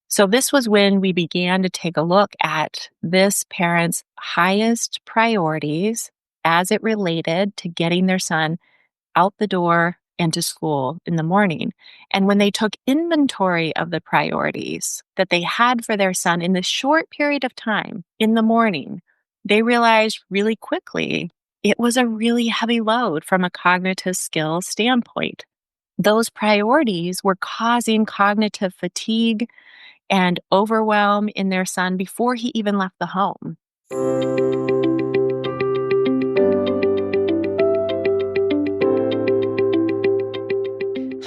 So this was when we began to take a look at this parent's highest priorities as it related to getting their son out the door and to school in the morning. And when they took inventory of the priorities that they had for their son in this short period of time in the morning, they realized really quickly it was a really heavy load from a cognitive skill standpoint. Those priorities were causing cognitive fatigue and overwhelm in their son before he even left the home.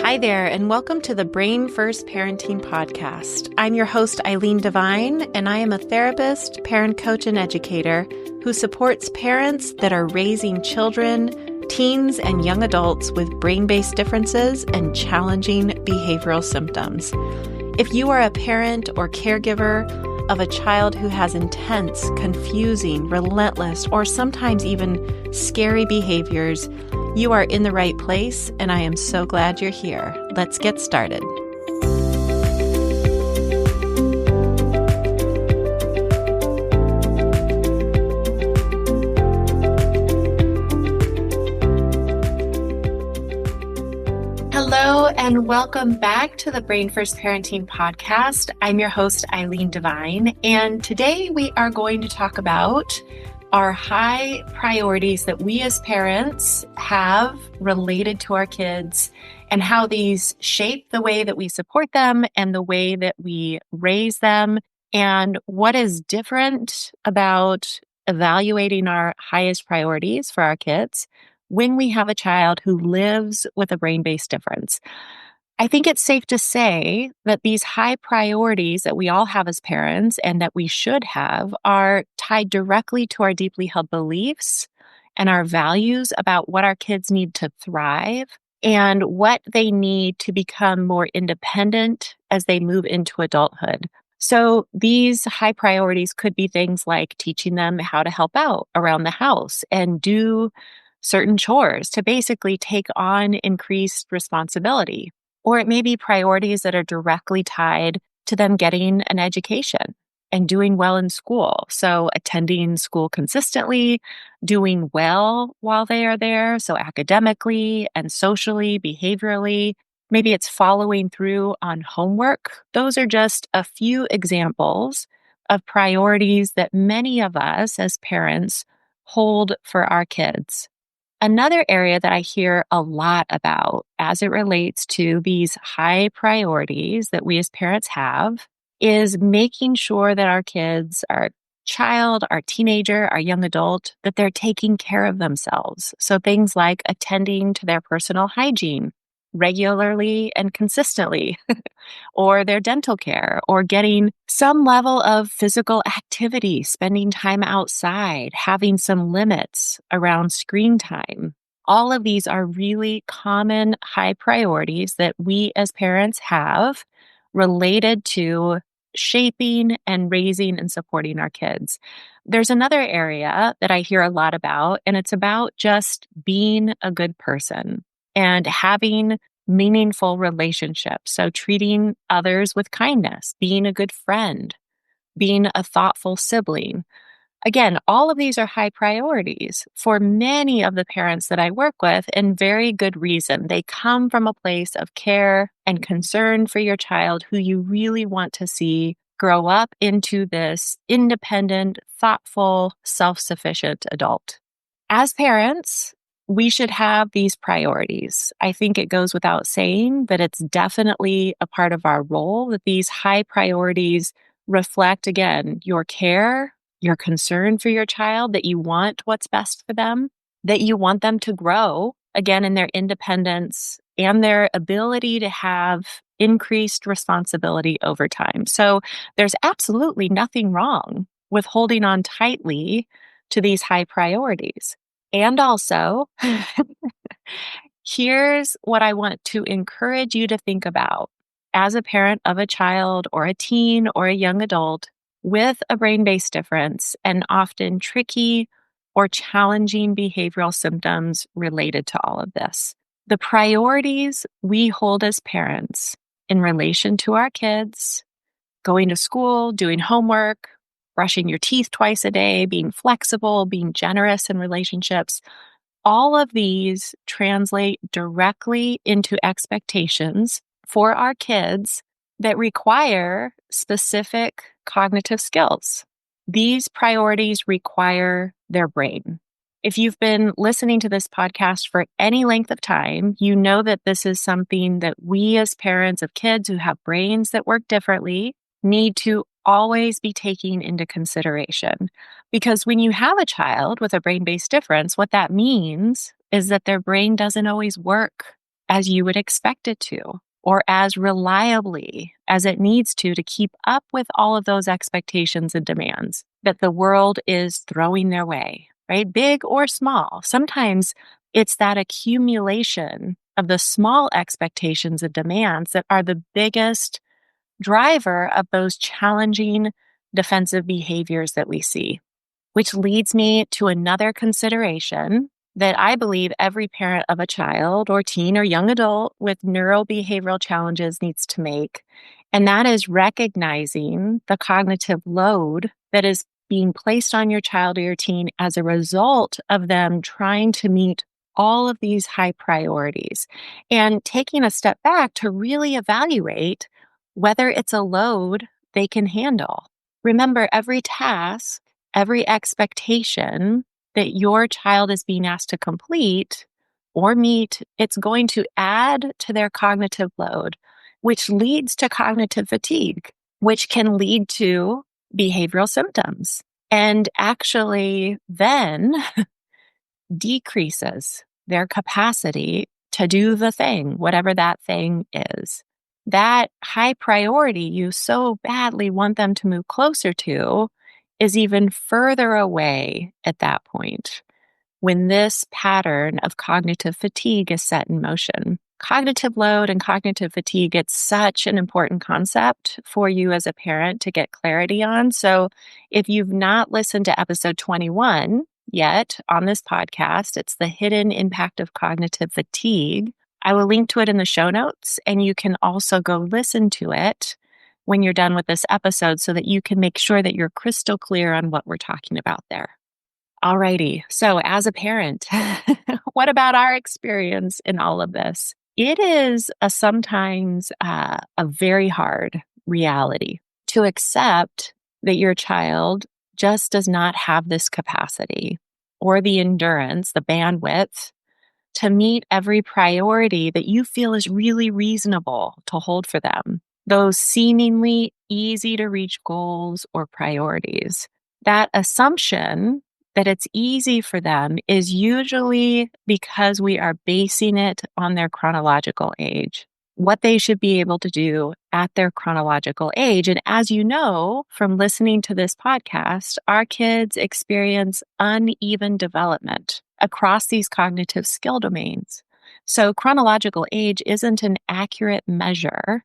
Hi there, and welcome to the Brain First Parenting Podcast. I'm your host, Eileen Devine, and I am a therapist, parent coach, and educator who supports parents that are raising children, teens, and young adults with brain-based differences and challenging behavioral symptoms. If you are a parent or caregiver of a child who has intense, confusing, relentless, or sometimes even scary behaviors, you are in the right place, and I am so glad you're here. Let's get started. Hello, and welcome back to the Brain First Parenting Podcast. I'm your host, Eileen Devine, and today we are going to talk about our high priorities that we as parents have related to our kids and how these shape the way that we support them and the way that we raise them, and what is different about evaluating our highest priorities for our kids when we have a child who lives with a brain-based difference. I think it's safe to say that these high priorities that we all have as parents and that we should have are tied directly to our deeply held beliefs and our values about what our kids need to thrive and what they need to become more independent as they move into adulthood. So these high priorities could be things like teaching them how to help out around the house and do certain chores to basically take on increased responsibility. Or it may be priorities that are directly tied to them getting an education and doing well in school. So attending school consistently, doing well while they are there. So academically and socially, behaviorally. Maybe it's following through on homework. Those are just a few examples of priorities that many of us as parents hold for our kids. Another area that I hear a lot about as it relates to these high priorities that we as parents have is making sure that our kids, our child, our teenager, our young adult, that they're taking care of themselves. So things like attending to their personal hygiene regularly and consistently, or their dental care, or getting some level of physical activity, spending time outside, having some limits around screen time. All of these are really common high priorities that we as parents have related to shaping and raising and supporting our kids. There's another area that I hear a lot about, and it's about just being a good person and having meaningful relationships. So treating others with kindness, being a good friend, being a thoughtful sibling. Again, all of these are high priorities for many of the parents that I work with, and very good reason. They come from a place of care and concern for your child who you really want to see grow up into this independent, thoughtful, self-sufficient adult. As parents, we should have these priorities. I think it goes without saying, but it's definitely a part of our role that these high priorities reflect, again, your care, your concern for your child, that you want what's best for them, that you want them to grow, again, in their independence and their ability to have increased responsibility over time. So there's absolutely nothing wrong with holding on tightly to these high priorities. And also, here's what I want to encourage you to think about as a parent of a child or a teen or a young adult with a brain-based difference and often tricky or challenging behavioral symptoms related to all of this. The priorities we hold as parents in relation to our kids going to school, doing homework, brushing your teeth twice a day, being flexible, being generous in relationships. All of these translate directly into expectations for our kids that require specific cognitive skills. These priorities require their brain. If you've been listening to this podcast for any length of time, you know that this is something that we as parents of kids who have brains that work differently need to always be taking into consideration. Because when you have a child with a brain-based difference, what that means is that their brain doesn't always work as you would expect it to, or as reliably as it needs to keep up with all of those expectations and demands that the world is throwing their way, right? Big or small. Sometimes it's that accumulation of the small expectations and demands that are the biggest driver of those challenging defensive behaviors that we see. Which leads me to another consideration that I believe every parent of a child or teen or young adult with neurobehavioral challenges needs to make. And that is recognizing the cognitive load that is being placed on your child or your teen as a result of them trying to meet all of these high priorities and taking a step back to really evaluate whether it's a load they can handle. Remember, every task, every expectation that your child is being asked to complete or meet, it's going to add to their cognitive load, which leads to cognitive fatigue, which can lead to behavioral symptoms and actually then decreases their capacity to do the thing, whatever that thing is. That high priority you so badly want them to move closer to is even further away at that point when this pattern of cognitive fatigue is set in motion. Cognitive load and cognitive fatigue, it's such an important concept for you as a parent to get clarity on. So if you've not listened to episode 21 yet on this podcast, it's the hidden impact of cognitive fatigue. I will link to it in the show notes, and you can also go listen to it when you're done with this episode so that you can make sure that you're crystal clear on what we're talking about there. Alrighty. So as a parent, what about our experience in all of this? It is sometimes a very hard reality to accept that your child just does not have this capacity or the endurance, the bandwidth to meet every priority that you feel is really reasonable to hold for them. Those seemingly easy to reach goals or priorities. That assumption that it's easy for them is usually because we are basing it on their chronological age, what they should be able to do at their chronological age. And as you know from listening to this podcast, our kids experience uneven development across these cognitive skill domains. So chronological age isn't an accurate measure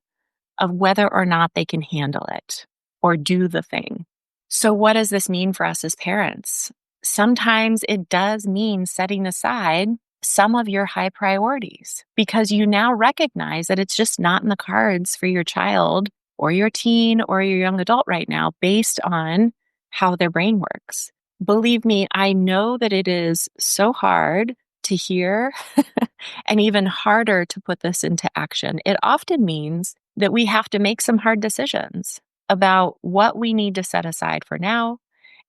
of whether or not they can handle it or do the thing. So what does this mean for us as parents? Sometimes it does mean setting aside some of your high priorities because you now recognize that it's just not in the cards for your child or your teen or your young adult right now based on how their brain works. Believe me, I know that it is so hard to hear and even harder to put this into action. It often means that we have to make some hard decisions about what we need to set aside for now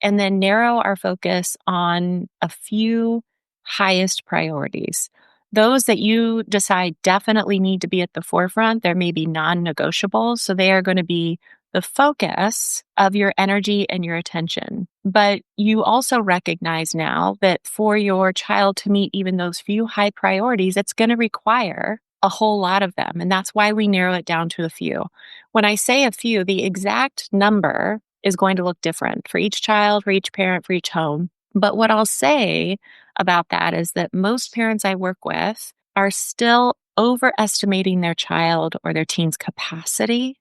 and then narrow our focus on a few highest priorities. Those that you decide definitely need to be at the forefront, there may be non-negotiables, so they are going to be the focus of your energy and your attention. But you also recognize now that for your child to meet even those few high priorities, it's going to require a whole lot of them. And that's why we narrow it down to a few. When I say a few, the exact number is going to look different for each child, for each parent, for each home. But what I'll say about that is that most parents I work with are still overestimating their child or their teen's capacity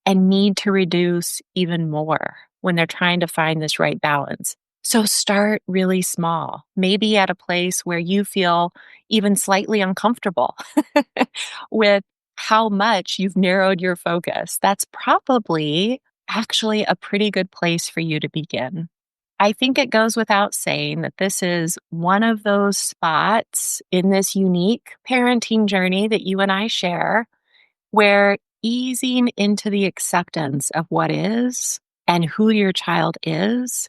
and need to reduce even more when they're trying to find this right balance. So start really small, maybe at a place where you feel even slightly uncomfortable with how much you've narrowed your focus. That's probably actually a pretty good place for you to begin. I think it goes without saying that this is one of those spots in this unique parenting journey that you and I share where easing into the acceptance of what is and who your child is,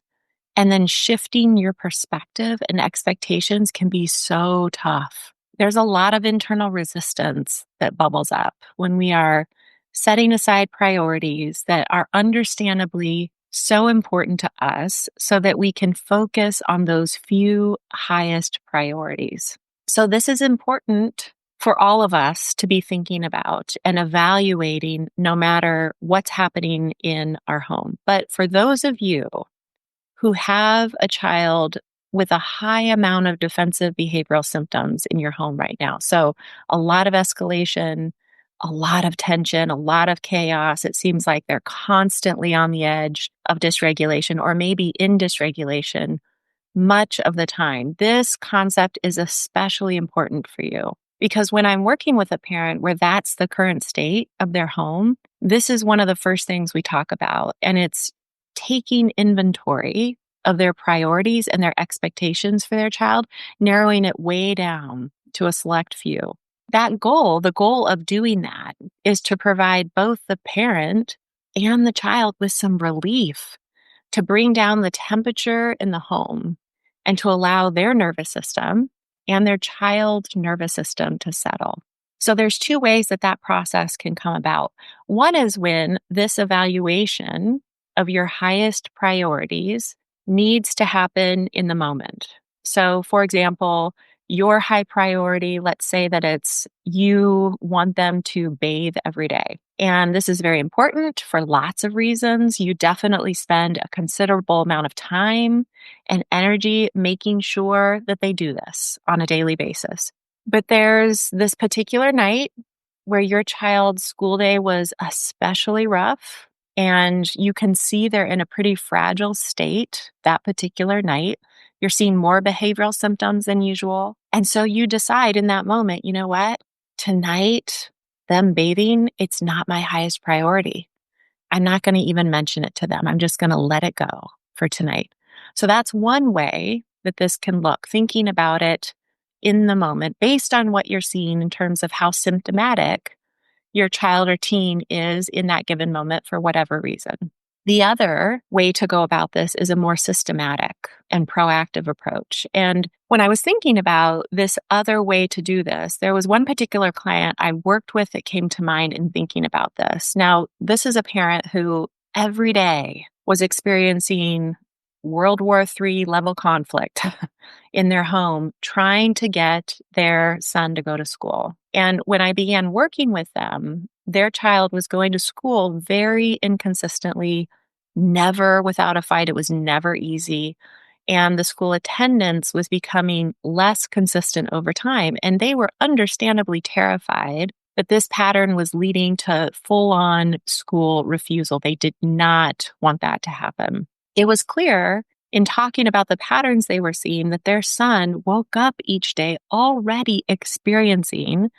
and then shifting your perspective and expectations can be so tough. There's a lot of internal resistance that bubbles up when we are setting aside priorities that are understandably so important to us so that we can focus on those few highest priorities. So, this is important for all of us to be thinking about and evaluating no matter what's happening in our home. But for those of you who have a child with a high amount of defensive behavioral symptoms in your home right now. So, a lot of escalation, a lot of tension, a lot of chaos. It seems like they're constantly on the edge of dysregulation or maybe in dysregulation much of the time. This concept is especially important for you because when I'm working with a parent where that's the current state of their home, this is one of the first things we talk about. And it's taking inventory of their priorities and their expectations for their child, narrowing it way down to a select few. That goal, the goal of doing that, is to provide both the parent and the child with some relief, to bring down the temperature in the home and to allow their nervous system and their child's nervous system to settle. So there's two ways that that process can come about. One is when this evaluation of your highest priorities needs to happen in the moment. So, for example, your high priority, let's say that it's you want them to bathe every day. And this is very important for lots of reasons. You definitely spend a considerable amount of time and energy making sure that they do this on a daily basis. But there's this particular night where your child's school day was especially rough, and you can see they're in a pretty fragile state that particular night. You're seeing more behavioral symptoms than usual. And so you decide in that moment, you know what? Tonight, them bathing, it's not my highest priority. I'm not going to even mention it to them. I'm just going to let it go for tonight. So that's one way that this can look, thinking about it in the moment based on what you're seeing in terms of how symptomatic your child or teen is in that given moment for whatever reason. The other way to go about this is a more systematic and proactive approach. And when I was thinking about this other way to do this, there was one particular client I worked with that came to mind in thinking about this. Now, this is a parent who every day was experiencing World War III level conflict in their home, trying to get their son to go to school. And when I began working with them, their child was going to school very inconsistently, never without a fight. It was never easy. And the school attendance was becoming less consistent over time. And they were understandably terrified that this pattern was leading to full on school refusal. They did not want that to happen. It was clear in talking about the patterns they were seeing that their son woke up each day already experiencing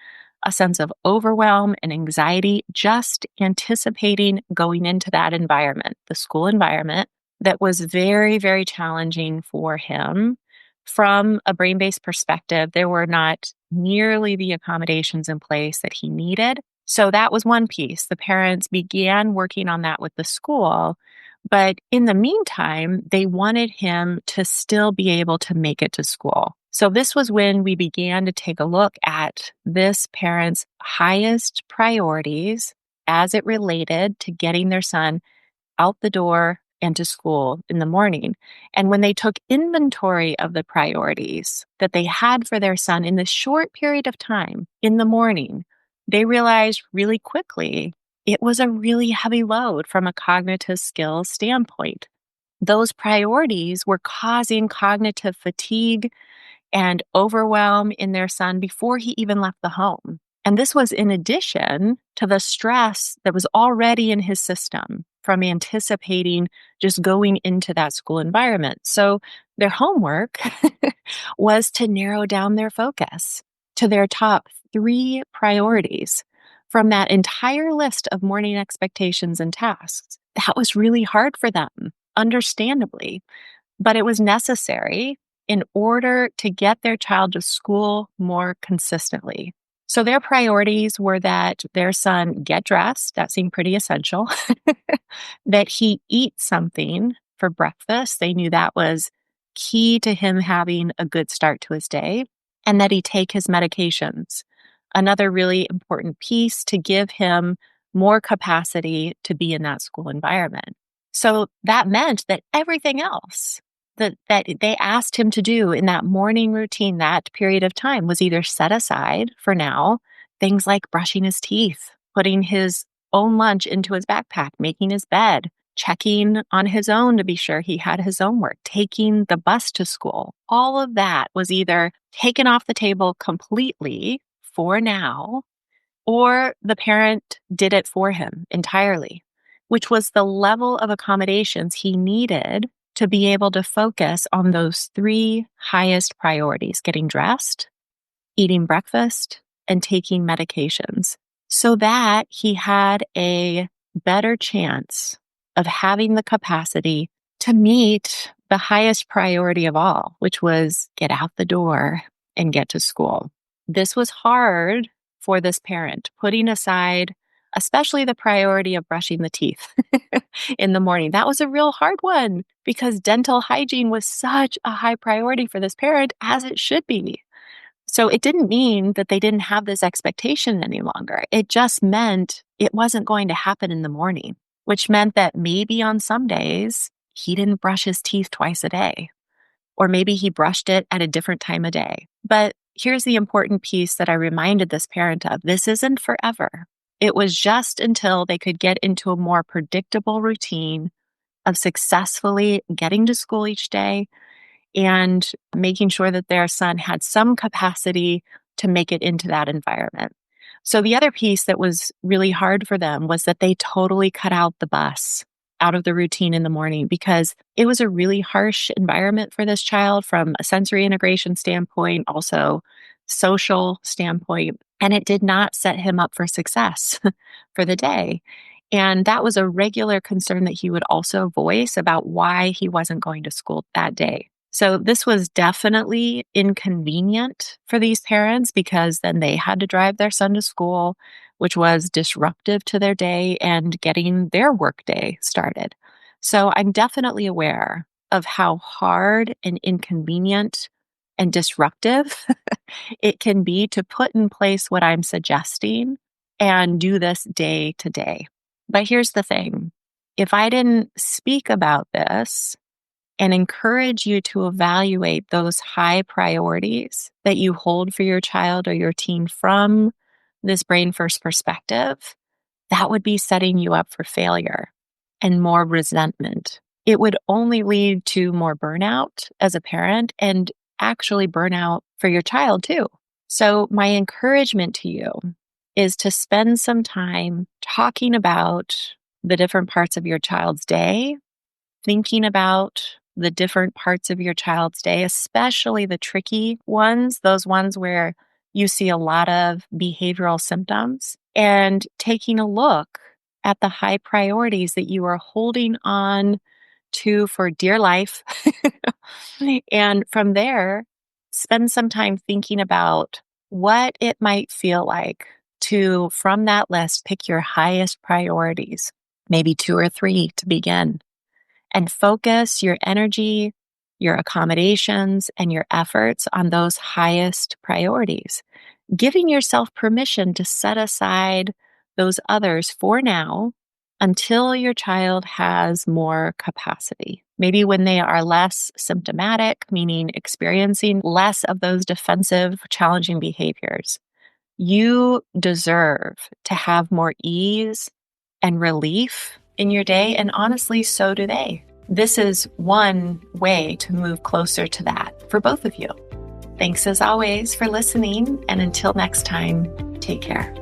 a sense of overwhelm and anxiety, just anticipating going into that environment, the school environment that was very, very challenging for him. From a brain-based perspective, there were not nearly the accommodations in place that he needed. So that was one piece. The parents began working on that with the school. But in the meantime, they wanted him to still be able to make it to school. So this was when we began to take a look at this parent's highest priorities as it related to getting their son out the door and to school in the morning. And when they took inventory of the priorities that they had for their son in this short period of time in the morning, they realized really quickly it was a really heavy load from a cognitive skills standpoint. Those priorities were causing cognitive fatigue and overwhelm in their son before he even left the home. And this was in addition to the stress that was already in his system from anticipating just going into that school environment. So their homework was to narrow down their focus to their top 3 priorities from that entire list of morning expectations and tasks. That was really hard for them, understandably, but it was necessary in order to get their child to school more consistently. So their priorities were that their son get dressed, that seemed pretty essential, that he eat something for breakfast. They knew that was key to him having a good start to his day, and that he take his medications. Another really important piece to give him more capacity to be in that school environment. So that meant that everything else that they asked him to do in that morning routine, that period of time, was either set aside for now, things like brushing his teeth, putting his own lunch into his backpack, making his bed, checking on his own to be sure he had his own work, taking the bus to school. All of that was either taken off the table completely for now, or the parent did it for him entirely, which was the level of accommodations he needed to be able to focus on those three highest priorities: getting dressed, eating breakfast, and taking medications, so that he had a better chance of having the capacity to meet the highest priority of all, which was get out the door and get to school. This was hard for this parent, putting aside especially the priority of brushing the teeth in the morning. That was a real hard one because dental hygiene was such a high priority for this parent, as it should be. So it didn't mean that they didn't have this expectation any longer. It just meant it wasn't going to happen in the morning, which meant that maybe on some days he didn't brush his teeth twice a day, or maybe he brushed it at a different time of day. But here's the important piece that I reminded this parent of. This isn't forever. It was just until they could get into a more predictable routine of successfully getting to school each day and making sure that their son had some capacity to make it into that environment. So the other piece that was really hard for them was that they totally cut out the bus out of the routine in the morning, because it was a really harsh environment for this child from a sensory integration standpoint, also social standpoint, and it did not set him up for success for the day. And that was a regular concern that he would also voice about why he wasn't going to school that day. So this was definitely inconvenient for these parents, because then they had to drive their son to school, which was disruptive to their day and getting their work day started. So I'm definitely aware of how hard and inconvenient and disruptive it can be to put in place what I'm suggesting and do this day to day. But here's the thing. If I didn't speak about this and encourage you to evaluate those high priorities that you hold for your child or your teen from this brain first perspective, that would be setting you up for failure and more resentment. It would only lead to more burnout as a parent, and actually burnout for your child too. So my encouragement to you is to spend some time talking about the different parts of your child's day, thinking about the different parts of your child's day, especially the tricky ones, those ones where you see a lot of behavioral symptoms, and taking a look at the high priorities that you are holding on to for dear life. And from there, spend some time thinking about what it might feel like to, from that list, pick your highest priorities, maybe 2 or 3 to begin, and focus your energy, your accommodations, and your efforts on those highest priorities, giving yourself permission to set aside those others for now until your child has more capacity. Maybe when they are less symptomatic, meaning experiencing less of those defensive, challenging behaviors. You deserve to have more ease and relief in your day, and honestly, so do they. This is one way to move closer to that for both of you. Thanks as always for listening, and until next time, take care.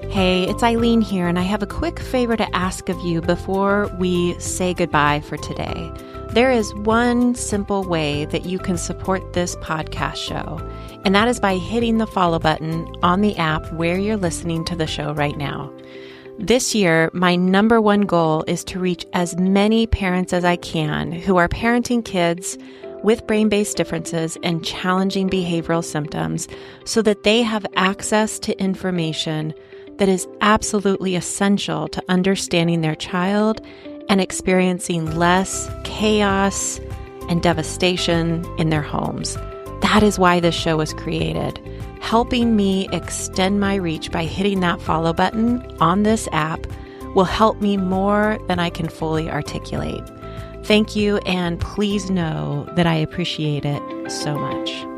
Hey, it's Eileen here, and I have a quick favor to ask of you before we say goodbye for today. There is one simple way that you can support this podcast show, and that is by hitting the follow button on the app where you're listening to the show right now. This year, my number one goal is to reach as many parents as I can who are parenting kids with brain-based differences and challenging behavioral symptoms so that they have access to information that is absolutely essential to understanding their child and experiencing less chaos and devastation in their homes. That is why this show was created. Helping me extend my reach by hitting that follow button on this app will help me more than I can fully articulate. Thank you, and please know that I appreciate it so much.